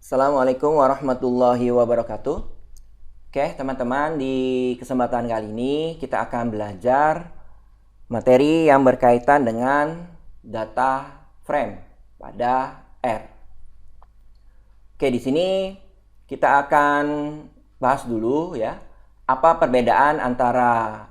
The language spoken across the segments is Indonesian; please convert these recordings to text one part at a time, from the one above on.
Assalamualaikum warahmatullahi wabarakatuh. Oke, teman-teman, di kesempatan kali ini kita akan belajar materi yang berkaitan dengan data frame pada R. Oke, di sini kita akan bahas dulu ya, apa perbedaan antara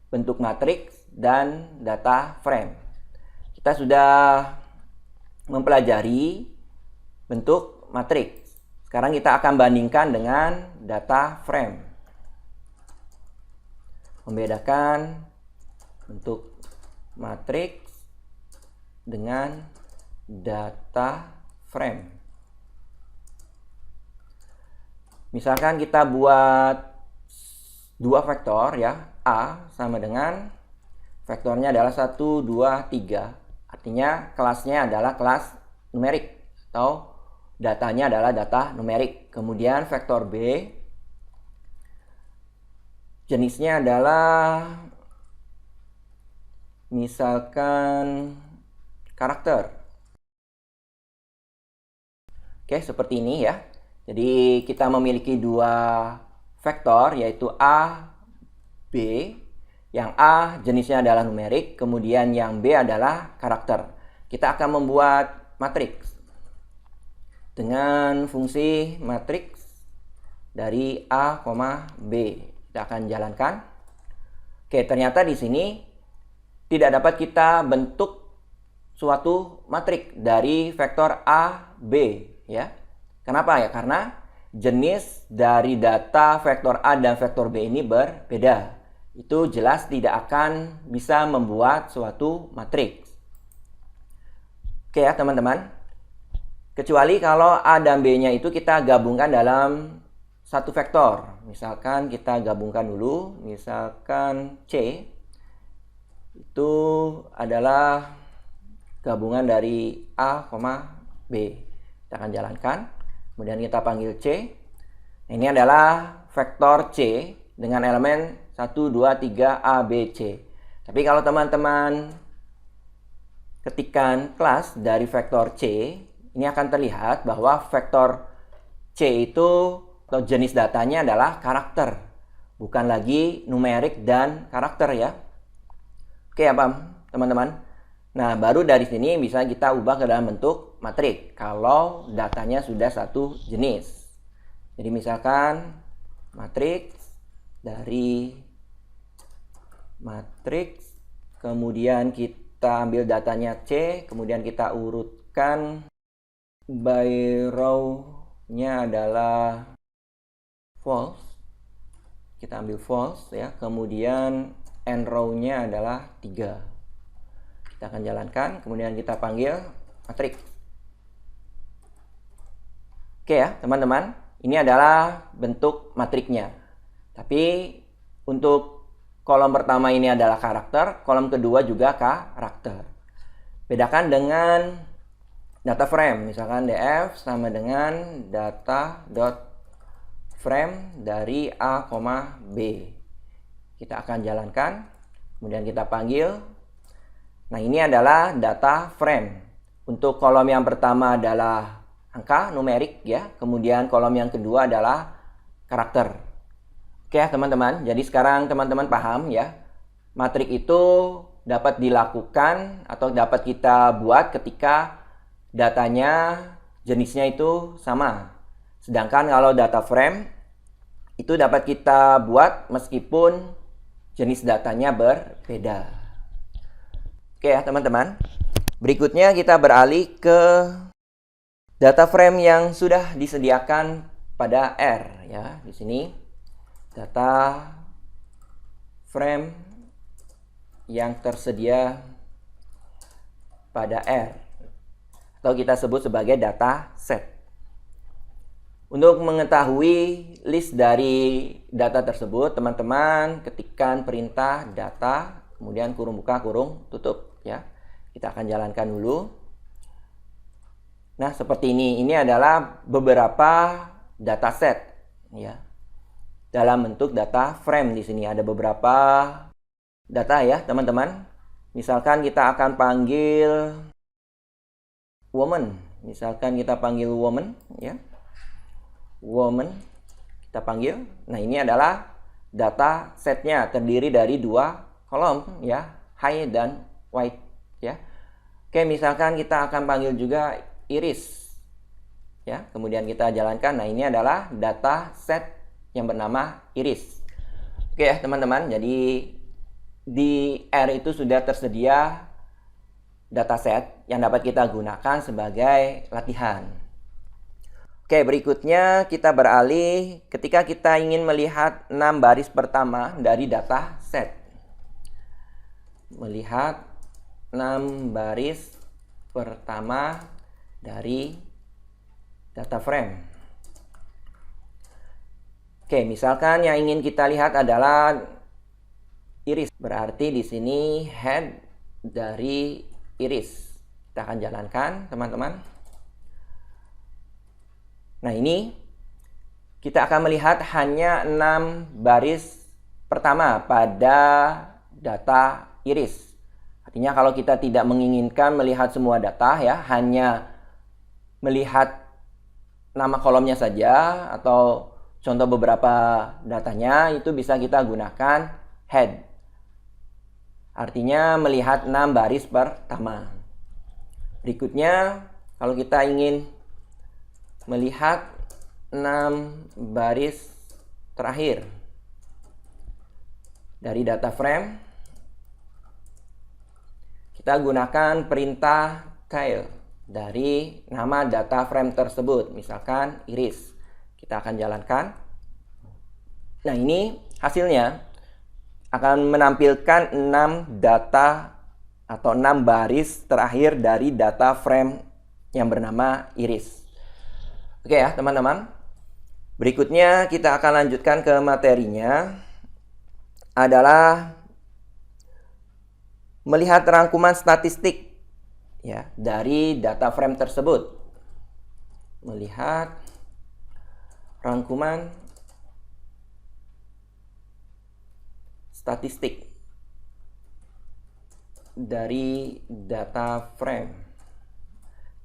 bentuk matriks dan data frame. Kita sudah mempelajari bentuk matriks. Sekarang kita akan bandingkan dengan data frame. Membedakan bentuk matriks dengan data frame. Misalkan kita buat dua vektor ya, A sama dengan vektornya adalah 1, 2, 3. Artinya kelasnya adalah kelas numerik atau datanya adalah data numerik. Kemudian vektor B jenisnya adalah misalkan karakter. Oke, seperti ini ya. Jadi kita memiliki dua vektor yaitu A, B. Yang A jenisnya adalah numerik, kemudian yang B adalah karakter. Kita akan membuat matriks dengan fungsi matriks dari A, B. Kita akan jalankan. Oke, ternyata di sini tidak dapat kita bentuk suatu matriks dari vektor A, B ya. Kenapa ya? Karena jenis dari data vektor A dan vektor B ini berbeda. Itu jelas tidak akan bisa membuat suatu matriks. Oke ya, teman-teman. Kecuali kalau A dan B-nya itu kita gabungkan dalam satu vektor. Misalkan kita gabungkan dulu, misalkan C itu adalah gabungan dari A, B. Kita akan jalankan. Kemudian kita panggil C. Ini adalah vektor C dengan elemen 1, 2, 3, A, B, C. Tapi kalau teman-teman ketikkan kelas dari vektor C, ini akan terlihat bahwa vektor C itu atau jenis datanya adalah karakter, bukan lagi numerik dan karakter ya. Oke ya teman-teman. Nah, baru dari sini bisa kita ubah ke dalam bentuk matriks kalau datanya sudah satu jenis. Jadi misalkan matriks dari matriks, kemudian kita ambil datanya C, kemudian kita urutkan by row-nya adalah false. Kita ambil false ya. Kemudian end row-nya adalah 3. Kita akan jalankan, kemudian kita panggil matriks. Oke ya, teman-teman. Ini adalah bentuk matriksnya. Tapi untuk kolom pertama ini adalah karakter, kolom kedua juga karakter. Bedakan dengan data frame, misalkan df sama dengan data.frame dari A, B. Kita akan jalankan, kemudian kita panggil. Nah, ini adalah data frame. Untuk kolom yang pertama adalah angka numerik ya, kemudian kolom yang kedua adalah karakter. Oke ya teman-teman, jadi sekarang teman-teman paham ya, matriks itu dapat dilakukan atau dapat kita buat ketika datanya jenisnya itu sama. Sedangkan kalau data frame itu dapat kita buat meskipun jenis datanya berbeda. Oke ya teman-teman. Berikutnya kita beralih ke data frame yang sudah disediakan pada R ya. Di sini data frame yang tersedia pada R atau kita sebut sebagai data set. Untuk mengetahui list dari data tersebut, teman-teman ketikkan perintah data, kemudian kurung buka, kurung tutup ya. Kita akan jalankan dulu. Nah, seperti ini. Ini adalah beberapa data set ya. Dalam bentuk data frame di sini ada beberapa data ya, teman-teman. Misalkan kita akan panggil woman Misalkan kita panggil woman, ya. Woman, kita panggil. Nah, ini adalah data setnya, terdiri dari 2 kolom, ya, high dan wide, ya. Oke, misalkan kita akan panggil juga iris, ya. Kemudian kita jalankan. Nah, ini adalah data set yang bernama iris. Oke ya teman-teman, jadi di R itu sudah tersedia dataset yang dapat kita gunakan sebagai latihan. Oke, berikutnya kita beralih ketika kita ingin melihat 6 baris pertama dari data set. Melihat 6 baris pertama dari data frame. Oke, misalkan yang ingin kita lihat adalah iris. Berarti di sini head dari iris. Kita akan jalankan, teman-teman. Nah, ini kita akan melihat hanya 6 baris pertama pada data iris. Artinya kalau kita tidak menginginkan melihat semua data, ya, hanya melihat nama kolomnya saja atau contoh beberapa datanya, itu bisa kita gunakan head. Artinya melihat 6 baris pertama. Berikutnya, kalau kita ingin melihat 6 baris terakhir dari data frame, kita gunakan perintah tail dari nama data frame tersebut, misalkan iris. Kita akan jalankan. Nah, ini hasilnya akan menampilkan 6 data atau 6 baris terakhir dari data frame yang bernama iris. Oke ya teman-teman. Berikutnya kita akan lanjutkan ke materinya, adalah melihat rangkuman statistik, ya, dari data frame tersebut. Melihat rangkuman statistik dari data frame.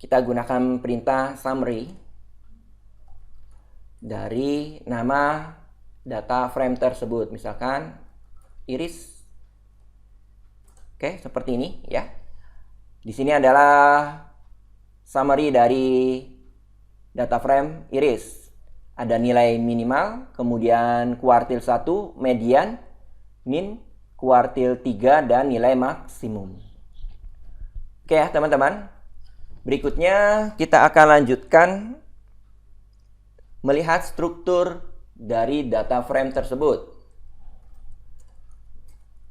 Kita gunakan perintah summary dari nama data frame tersebut, misalkan iris. Oke, seperti ini, ya. Di sini adalah summary dari data frame iris. Ada nilai minimal, kemudian kuartil 1, median, min, kuartil 3, dan nilai maksimum. Oke ya teman-teman. Berikutnya kita akan lanjutkan melihat struktur dari data frame tersebut.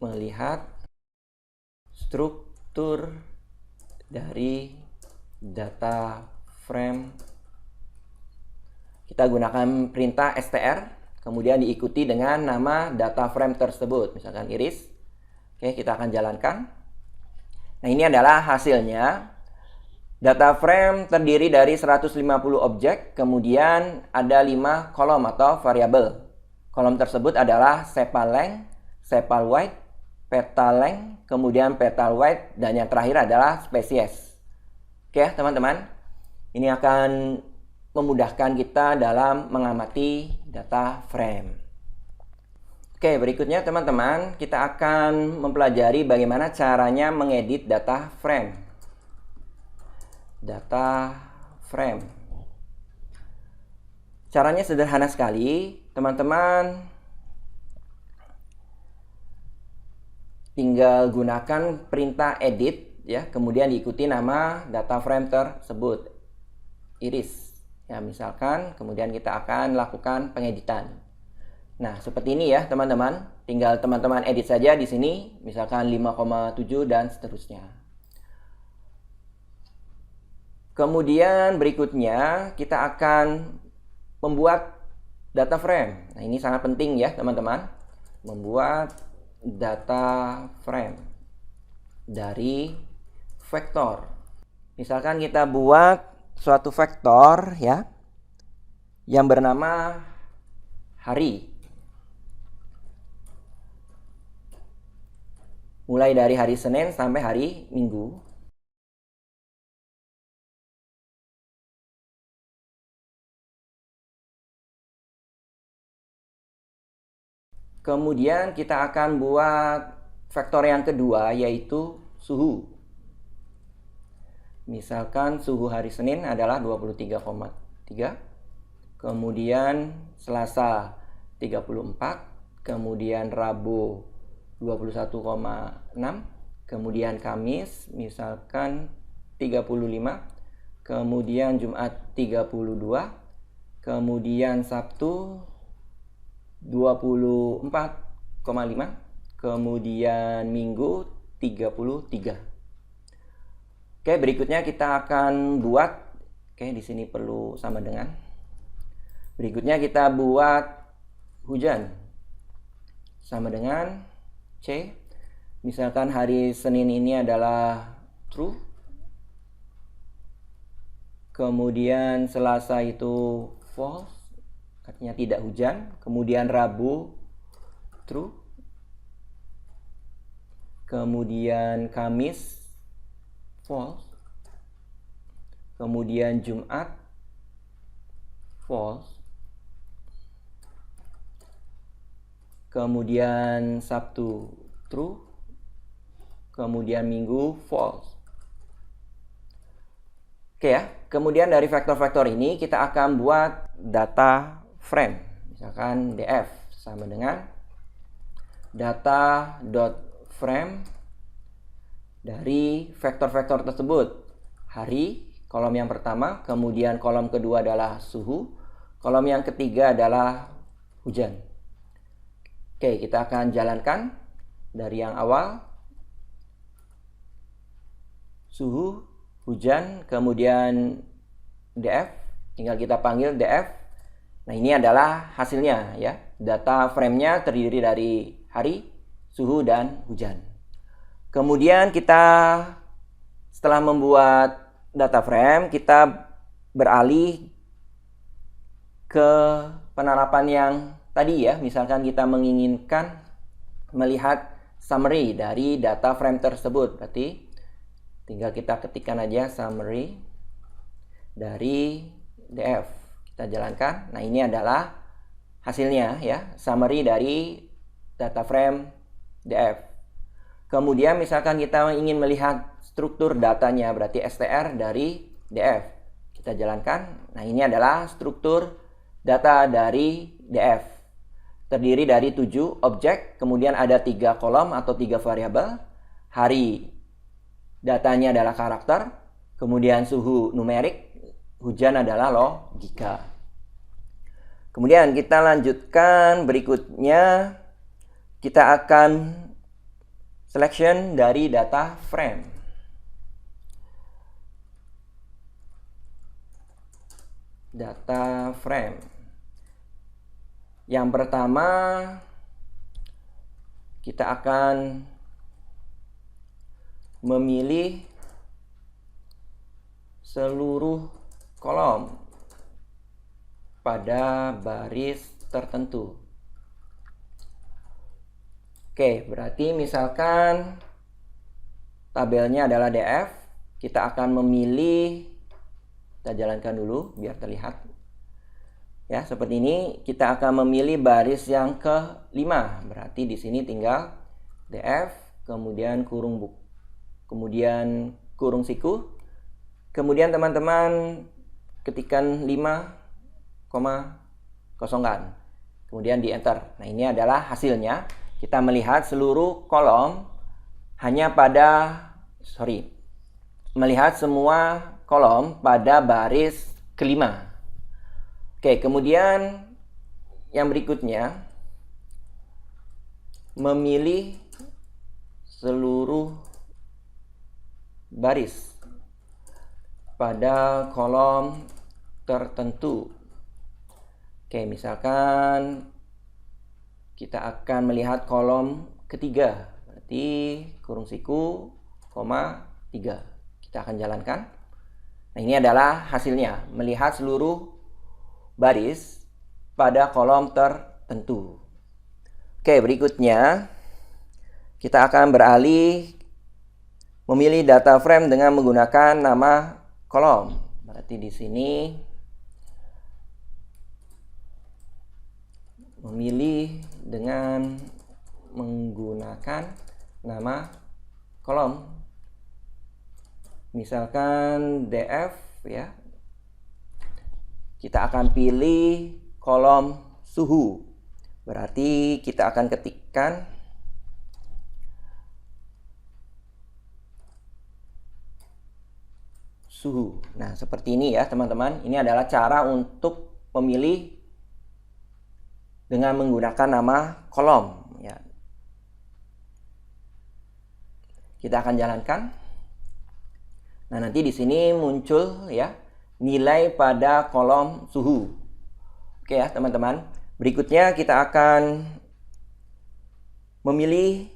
Melihat struktur dari data frame. Kita gunakan perintah str, kemudian diikuti dengan nama data frame tersebut, misalkan iris. Oke, kita akan jalankan. Nah, ini adalah hasilnya. Data frame terdiri dari 150 objek, kemudian ada 5 kolom atau variabel. Kolom tersebut adalah sepal length, sepal width, petal length, kemudian petal width, dan yang terakhir adalah spesies. Oke teman-teman, ini akan memudahkan kita dalam mengamati data frame. Oke, berikutnya teman-teman, kita akan mempelajari bagaimana caranya mengedit data frame. Data frame. Caranya sederhana sekali, teman-teman. Tinggal gunakan perintah edit, ya, kemudian diikuti nama data frame tersebut, iris. Ya, misalkan, kemudian kita akan lakukan pengeditan. Nah, seperti ini ya, teman-teman. Tinggal teman-teman edit saja di sini, misalkan 5,7 dan seterusnya. Kemudian berikutnya kita akan membuat data frame. Nah, ini sangat penting ya teman-teman. Membuat data frame dari vektor. Misalkan kita buat suatu vektor, ya, yang bernama hari. Mulai dari hari Senin sampai hari Minggu. Kemudian kita akan buat vektor yang kedua, yaitu suhu. Misalkan suhu hari Senin adalah 23,3, kemudian Selasa 34, kemudian Rabu 21,6, kemudian Kamis misalkan 35, kemudian Jumat 32, kemudian Sabtu 24,5, kemudian Minggu 33. Oke, berikutnya kita akan buat, di sini perlu sama dengan. Berikutnya kita buat hujan. Sama dengan C. Misalkan hari Senin ini adalah true. Kemudian Selasa itu false, artinya tidak hujan. Kemudian Rabu true. Kemudian Kamis false. Kemudian Jumat false. Kemudian Sabtu true. Kemudian Minggu false. Oke ya. Kemudian dari vektor-vektor ini kita akan buat data frame. Misalkan df sama dengan data.frame dari vektor-vektor tersebut. Hari, kolom yang pertama, kemudian kolom kedua adalah suhu, kolom yang ketiga adalah hujan. Oke, kita akan jalankan dari yang awal. Suhu, hujan, kemudian df, tinggal kita panggil df. Nah, ini adalah hasilnya ya. Data frame-nya terdiri dari hari, suhu, dan hujan. Kemudian kita setelah membuat data frame, kita beralih ke penerapan yang tadi ya. Misalkan kita menginginkan melihat summary dari data frame tersebut. Berarti tinggal kita ketikkan aja summary dari df. Kita jalankan. Nah, ini adalah hasilnya ya. Summary dari data frame df. Kemudian misalkan kita ingin melihat struktur datanya, berarti str dari df. Kita jalankan. Nah, ini adalah struktur data dari df. Terdiri dari 7 objek, kemudian ada 3 kolom atau 3 variabel. Hari, datanya adalah karakter, kemudian suhu numerik, hujan adalah logika. Kemudian kita lanjutkan berikutnya, kita akan selection dari data frame. Data frame. Yang pertama, kita akan memilih seluruh kolom pada baris tertentu. Oke, berarti misalkan tabelnya adalah df, kita akan memilih, kita jalankan dulu biar terlihat. Ya, seperti ini kita akan memilih baris yang ke-5. Berarti di sini tinggal df, kemudian kemudian kurung siku. Kemudian teman-teman ketikkan 5, kosongkan. Kemudian di enter. Nah, ini adalah hasilnya. Kita melihat seluruh kolom melihat semua kolom pada baris ke-5. Oke, kemudian yang berikutnya, memilih seluruh baris pada kolom tertentu. Oke, misalkan kita akan melihat kolom ketiga, berarti kurung siku, 3. Kita akan jalankan. Nah, ini adalah hasilnya, melihat seluruh baris pada kolom tertentu. Oke, berikutnya kita akan beralih memilih data frame dengan menggunakan nama kolom. Berarti di sini memilih dengan menggunakan nama kolom. Misalkan DF ya. Kita akan pilih kolom suhu. Berarti kita akan ketikkan suhu. Nah, seperti ini ya, teman-teman. Ini adalah cara untuk memilih dengan menggunakan nama kolom ya. Kita akan jalankan. Nah, nanti di sini muncul ya nilai pada kolom suhu. Oke ya, teman-teman. Berikutnya kita akan memilih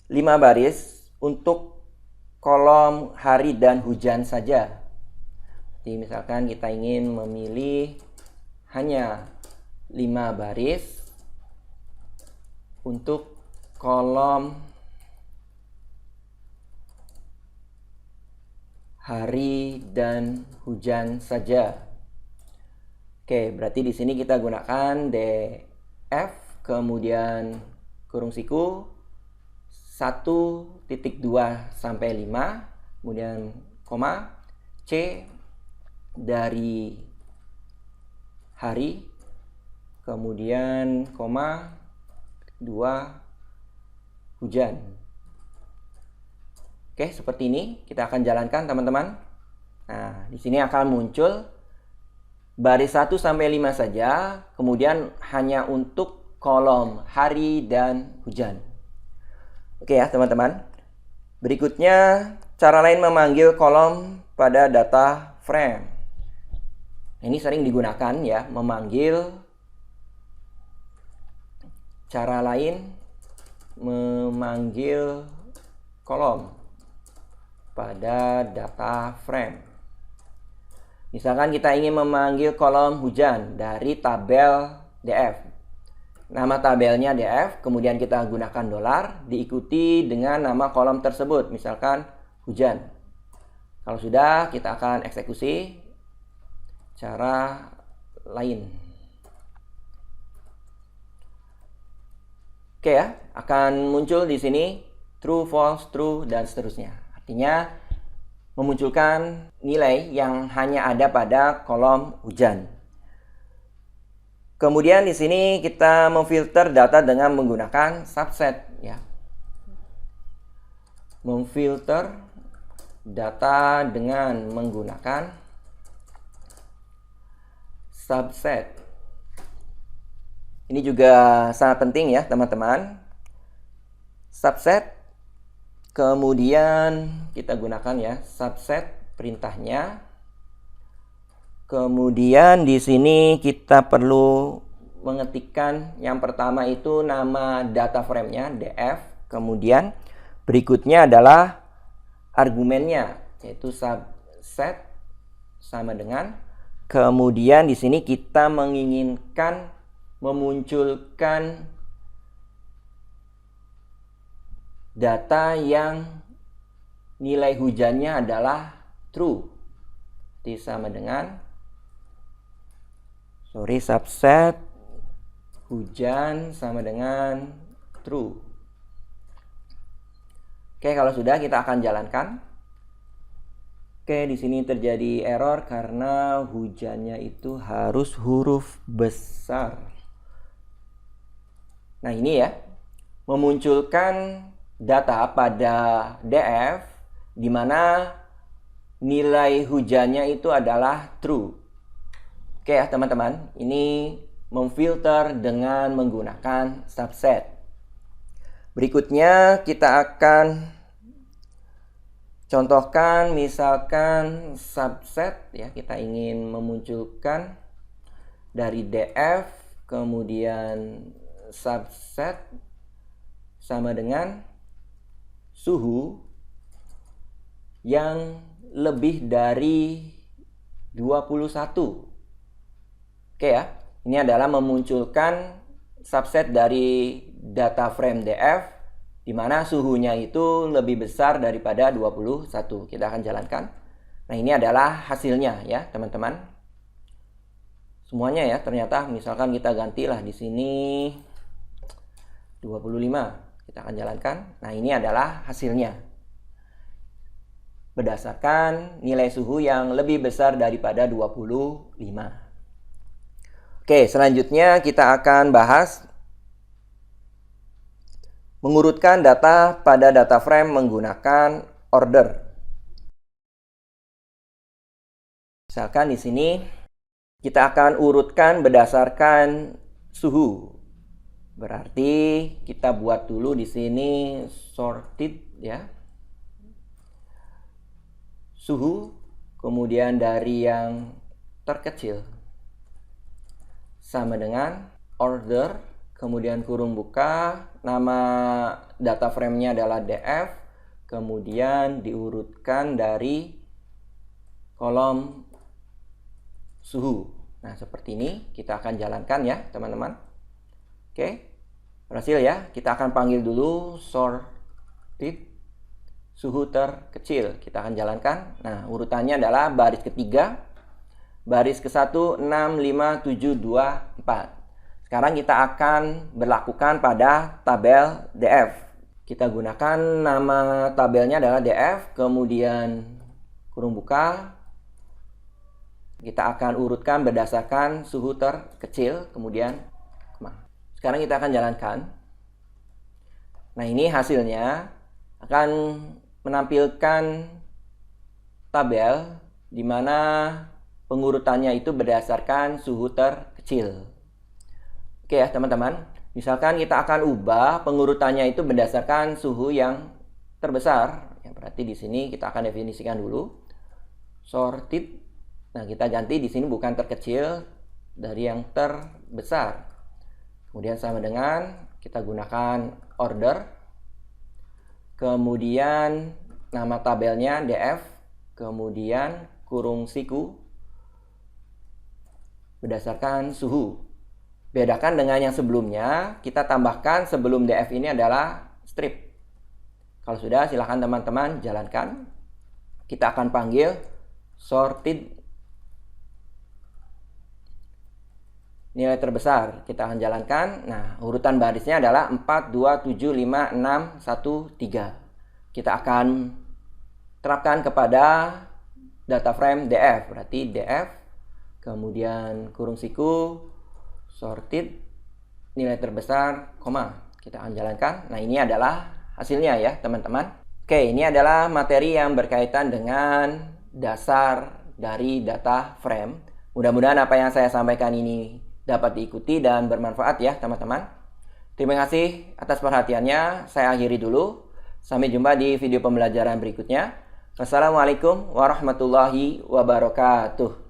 5 baris untuk kolom hari dan hujan saja. Jadi misalkan kita ingin memilih hanya 5 baris untuk kolom hari dan hujan saja. Oke, berarti di sini kita gunakan DF, kemudian kurung siku 1.2 sampai 5, kemudian koma, C dari hari, kemudian koma, 2 hujan. Oke, seperti ini kita akan jalankan, teman-teman. Nah, di sini akan muncul baris 1 sampai 5 saja, kemudian hanya untuk kolom hari dan hujan. Oke ya, teman-teman. Berikutnya, cara lain memanggil kolom pada data frame. Ini sering digunakan ya, memanggil. Cara lain memanggil kolom pada data frame. Misalkan kita ingin memanggil kolom hujan dari tabel DF. Nama tabelnya DF, kemudian kita gunakan $, diikuti dengan nama kolom tersebut, misalkan hujan. Kalau sudah, kita akan eksekusi cara lain. Oke ya, akan muncul di sini true, false, true, dan seterusnya. Artinya memunculkan nilai yang hanya ada pada kolom hujan. Kemudian di sini kita memfilter data dengan menggunakan subset ya. Memfilter data dengan menggunakan subset. Ini juga sangat penting ya, teman-teman. Subset. Kemudian kita gunakan ya subset perintahnya. Kemudian di sini kita perlu mengetikkan yang pertama itu nama data frame-nya DF, kemudian berikutnya adalah argumennya yaitu subset sama dengan, kemudian di sini kita menginginkan memunculkan data yang nilai hujannya adalah true. Jadi sama dengan subset hujan sama dengan true. Oke, kalau sudah kita akan jalankan. Oke, di sini terjadi error karena hujannya itu harus huruf besar. Nah, ini ya, memunculkan data pada DF di mana nilai hujannya itu adalah true. Oke ya, teman-teman, ini memfilter dengan menggunakan subset. Berikutnya kita akan contohkan misalkan subset ya, kita ingin memunculkan dari DF kemudian subset sama dengan suhu yang lebih dari 21. Oke ya, ini adalah memunculkan subset dari data frame DF di mana suhunya itu lebih besar daripada 21. Kita akan jalankan. Nah, ini adalah hasilnya ya, teman-teman. semuanya ya. Ternyata misalkan kita gantilah di sini 25. Kita akan jalankan. Nah, ini adalah hasilnya. Berdasarkan nilai suhu yang lebih besar daripada 25. Oke, selanjutnya kita akan bahas mengurutkan data pada data frame menggunakan order. Misalkan di sini kita akan urutkan berdasarkan suhu. Berarti kita buat dulu di sini sorted ya. Suhu, kemudian dari yang terkecil sama dengan order, kemudian kurung buka, nama data frame-nya adalah DF, kemudian diurutkan dari kolom suhu. Nah, seperti ini kita akan jalankan ya, teman-teman. Oke, berhasil ya. Kita akan panggil dulu sorted suhu terkecil. Kita akan jalankan. Nah, urutannya adalah baris ketiga, baris ke-1, 6, 5, 7, 2, 4. Sekarang kita akan berlakukan pada tabel DF. Kita gunakan nama tabelnya adalah DF, kemudian kurung buka. Kita akan urutkan berdasarkan suhu terkecil, kemudian koma. Sekarang kita akan jalankan. Nah, ini hasilnya akan menampilkan tabel di mana pengurutannya itu berdasarkan suhu terkecil. Oke ya, teman-teman. Misalkan kita akan ubah pengurutannya itu berdasarkan suhu yang terbesar. Ya, berarti di sini kita akan definisikan dulu sorted. Nah, kita ganti di sini bukan terkecil, dari yang terbesar. Kemudian sama dengan kita gunakan order. Kemudian nama tabelnya DF, kemudian kurung siku berdasarkan suhu. Bedakan dengan yang sebelumnya, kita tambahkan sebelum DF ini adalah strip. Kalau sudah, silahkan teman-teman jalankan. Kita akan panggil sorted nilai terbesar. Kita akan jalankan. Nah, urutan barisnya adalah 4, 2, 7, 5, 6, 1, 3. Kita akan terapkan kepada data frame DF. Berarti DF, kemudian kurung siku, sorted, nilai terbesar, koma. Kita akan jalankan. Nah, ini adalah hasilnya ya, teman-teman. Oke, ini adalah materi yang berkaitan dengan dasar dari data frame. Mudah-mudahan apa yang saya sampaikan ini dapat diikuti dan bermanfaat ya, teman-teman. Terima kasih atas perhatiannya. Saya akhiri dulu. Sampai jumpa di video pembelajaran berikutnya. Wassalamualaikum warahmatullahi wabarakatuh.